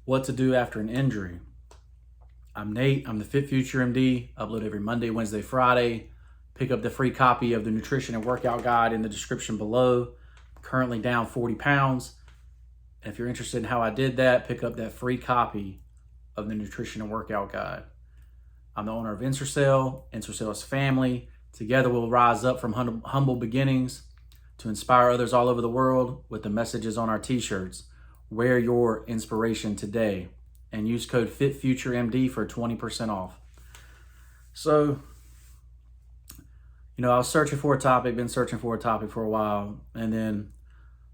What to do after an injury. I'm Nate. I'm the FitFutureMD. Upload every Monday, Wednesday, Friday. Pick up the free copy of the nutrition and workout guide in the description below. I'm currently down 40 pounds. If you're interested in how I did that, pick up that free copy of the nutrition and workout guide. I'm the owner of Ensorsale. Ensorsale's family. Together we'll rise up from humble beginnings to inspire others all over the world with the messages on our t-shirts. Wear your inspiration today and use code FitFutureMD for 20% off. So, I was searching for a topic, been searching for a topic for a while. And then,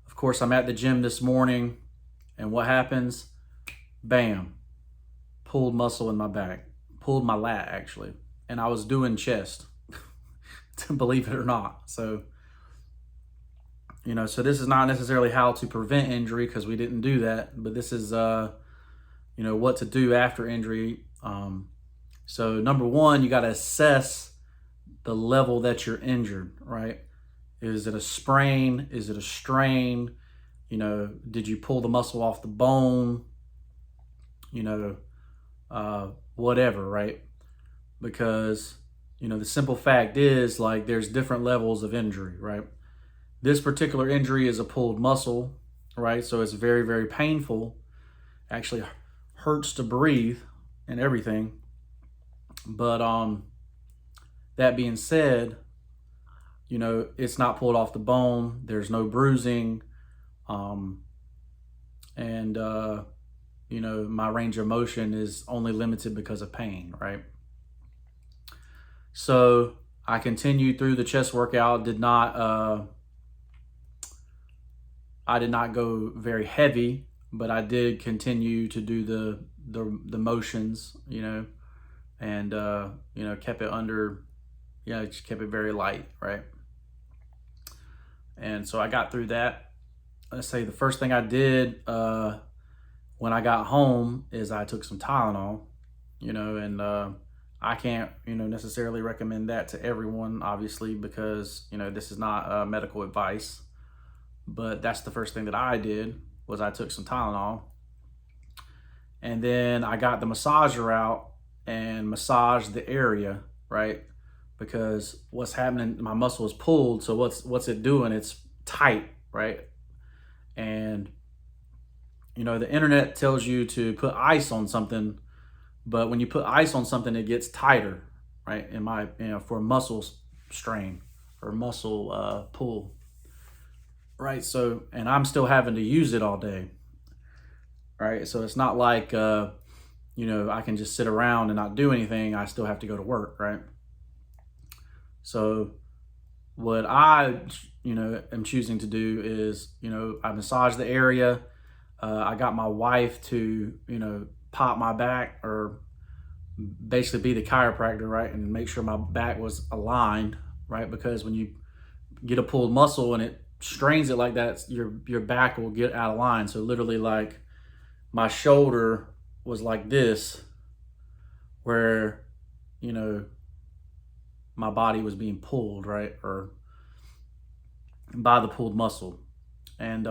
of course, I'm at the gym this morning. And what happens? Bam. Pulled muscle in my back. Pulled my lat, actually. And I was doing chest, believe it or not. So, so this is not necessarily how to prevent injury because we didn't do that. But this is, what to do after injury. So number one, you got to assess the level that you're injured, right? Is it a sprain? Is it a strain? Did you pull the muscle off the bone? Whatever, right? Because, the simple fact is like there's different levels of injury, right? This particular injury is a pulled muscle, right? So it's very, very painful. Actually hurts to breathe and everything. But that being said, it's not pulled off the bone. There's no bruising. My range of motion is only limited because of pain, right? So I continued through the chest workout, I did not go very heavy, but I did continue to do the motions, and kept it under, just kept it very light, right? And so I got through that. Let's say the first thing I did when I got home is I took some Tylenol, and I can't, necessarily recommend that to everyone, obviously, because, this is not medical advice. But that's the first thing that I did was I took some Tylenol. And then I got the massager out and massaged the area, right? Because what's happening, my muscle is pulled. So what's it doing? It's tight, right? And, the internet tells you to put ice on something, but when you put ice on something, it gets tighter, right? For muscle strain or muscle pull. Right, so, and I'm still having to use it all day, right? So it's not like, I can just sit around and not do anything. I still have to go to work, right? So what I, am choosing to do is, I massage the area. I got my wife to, pop my back or basically be the chiropractor, right? And make sure my back was aligned, right? Because when you get a pulled muscle and it strains it like that, your back will get out of line. So literally, like, my shoulder was like this, where my body was being pulled, right, or by the pulled muscle. And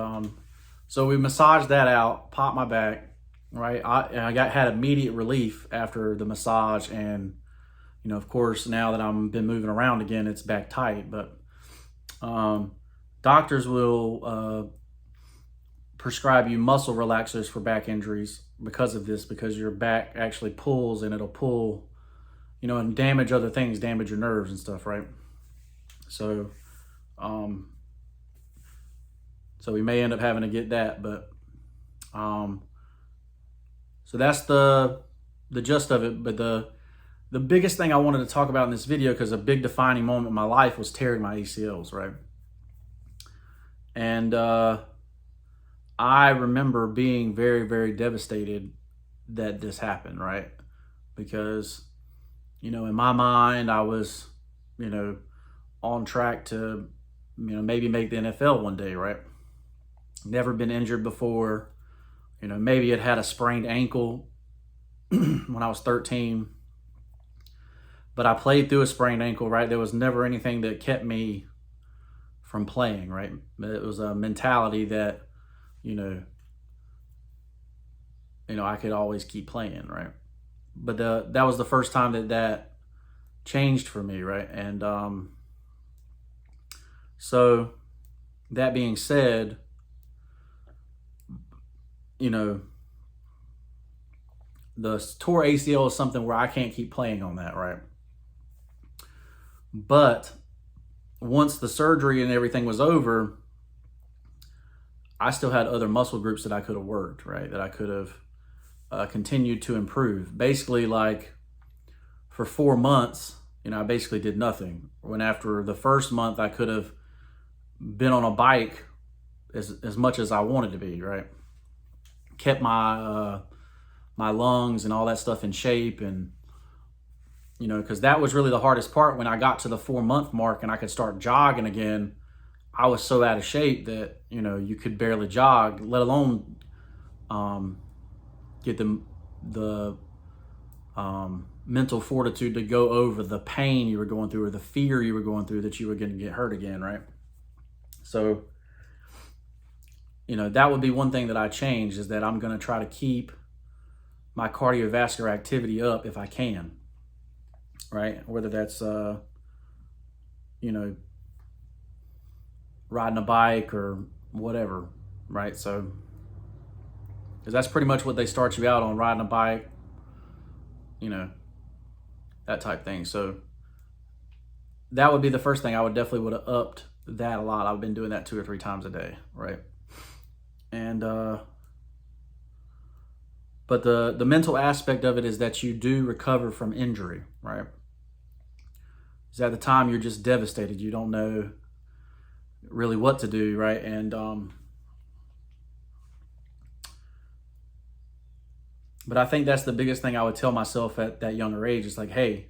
so we massaged that out, popped my back, right. I had immediate relief after the massage, and of course now that I'm been moving around again, it's back tight. But doctors will prescribe you muscle relaxers for back injuries because of this, because your back actually pulls and it'll pull, and damage other things, damage your nerves and stuff, right? So, so we may end up having to get that, but, so that's the gist of it. But the biggest thing I wanted to talk about in this video, because a big defining moment in my life was tearing my ACLs, right? And I remember being very, very devastated that this happened, right? Because, in my mind, I was, on track to, maybe make the NFL one day, right? Never been injured before. Maybe it had a sprained ankle when I was 13. But I played through a sprained ankle, right? There was never anything that kept me from playing, right? But it was a mentality that, I could always keep playing, right? But that was the first time that changed for me, right? And so that being said, the tore ACL is something where I can't keep playing on that, right? But once the surgery and everything was over, I still had other muscle groups that I could have worked, right? That I could have continued to improve. Basically, like for 4 months, I basically did nothing. When after the first month, I could have been on a bike as much as I wanted to be, right? Kept my my lungs and all that stuff in shape, and because that was really the hardest part. When I got to the 4-month mark and I could start jogging again, I was so out of shape that you could barely jog, let alone get the mental fortitude to go over the pain you were going through or the fear you were going through that you were going to get hurt again, right? So that would be one thing that I changed, is that I'm going to try to keep my cardiovascular activity up if I can, right? Whether that's riding a bike or whatever, right? So, because that's pretty much what they start you out on, riding a bike, that type thing. So that would be the first thing. I would definitely have upped that a lot. I've been doing that 2 or 3 times a day, right? And but the mental aspect of it is that you do recover from injury, right? Because at the time you're just devastated. You don't know really what to do, right? And but I think that's the biggest thing I would tell myself at that younger age. Is like, hey,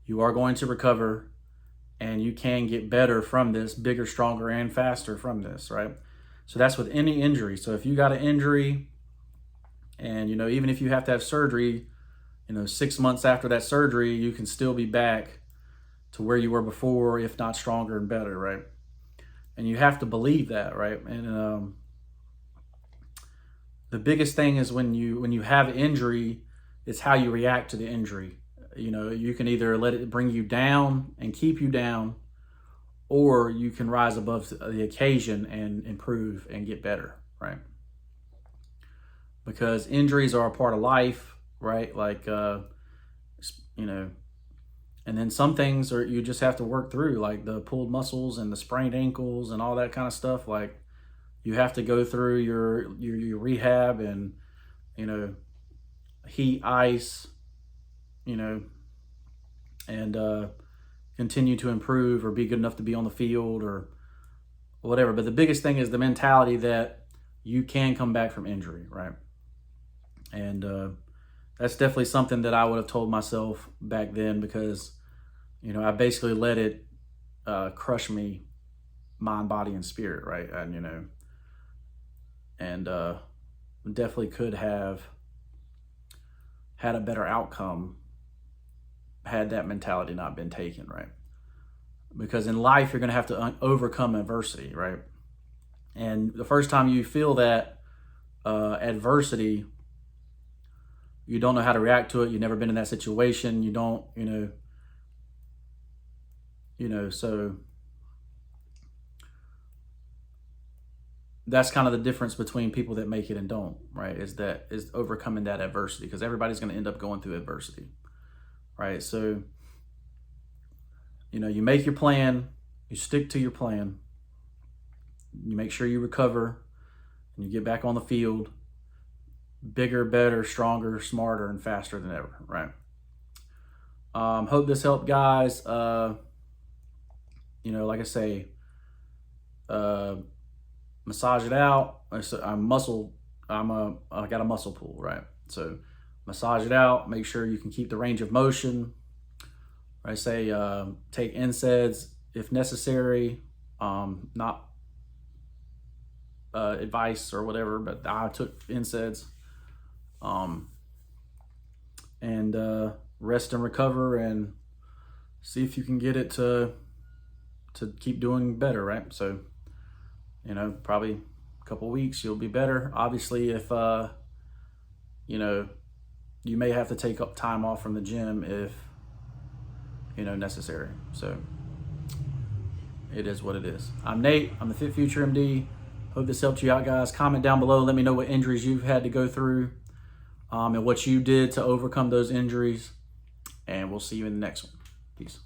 you are going to recover, and you can get better from this, bigger, stronger, and faster from this, right? So that's with any injury. So if you got an injury, and even if you have to have surgery, 6 months after that surgery, you can still be back to where you were before, if not stronger and better, right? And you have to believe that, right? And the biggest thing is when you have injury, it's how you react to the injury. You can either let it bring you down and keep you down, or you can rise above the occasion and improve and get better, right? Because injuries are a part of life, right? Like, and then some things you just have to work through, like the pulled muscles and the sprained ankles and all that kind of stuff. Like, you have to go through your rehab and, heat, ice, and continue to improve or be good enough to be on the field or whatever. But the biggest thing is the mentality that you can come back from injury, right? And that's definitely something that I would have told myself back then, because, I basically let it crush me, mind, body, and spirit, right? And definitely could have had a better outcome had that mentality not been taken, right? Because in life, you're going to have to overcome adversity, right? And the first time you feel that adversity, you don't know how to react to it. You've never been in that situation. You don't, so that's kind of the difference between people that make it and don't, right? Is overcoming that adversity, because everybody's going to end up going through adversity, right? So, you make your plan, you stick to your plan, you make sure you recover, and you get back on the field, bigger, better, stronger, smarter, and faster than ever, right? Hope this helped, guys. Like I say, massage it out. I got a muscle pull, right? So massage it out. Make sure you can keep the range of motion. I say take NSAIDs if necessary. Not advice or whatever, but I took NSAIDs. And rest and recover, and see if you can get it to keep doing better, right? So, probably a couple weeks you'll be better. Obviously, if you know, you may have to take up time off from the gym if, you know, necessary. So it is what it is. I'm Nate. I'm the FitFutureMD. Hope this helped you out, guys. Comment down below. Let me know what injuries you've had to go through and what you did to overcome those injuries. And we'll see you in the next one. Peace.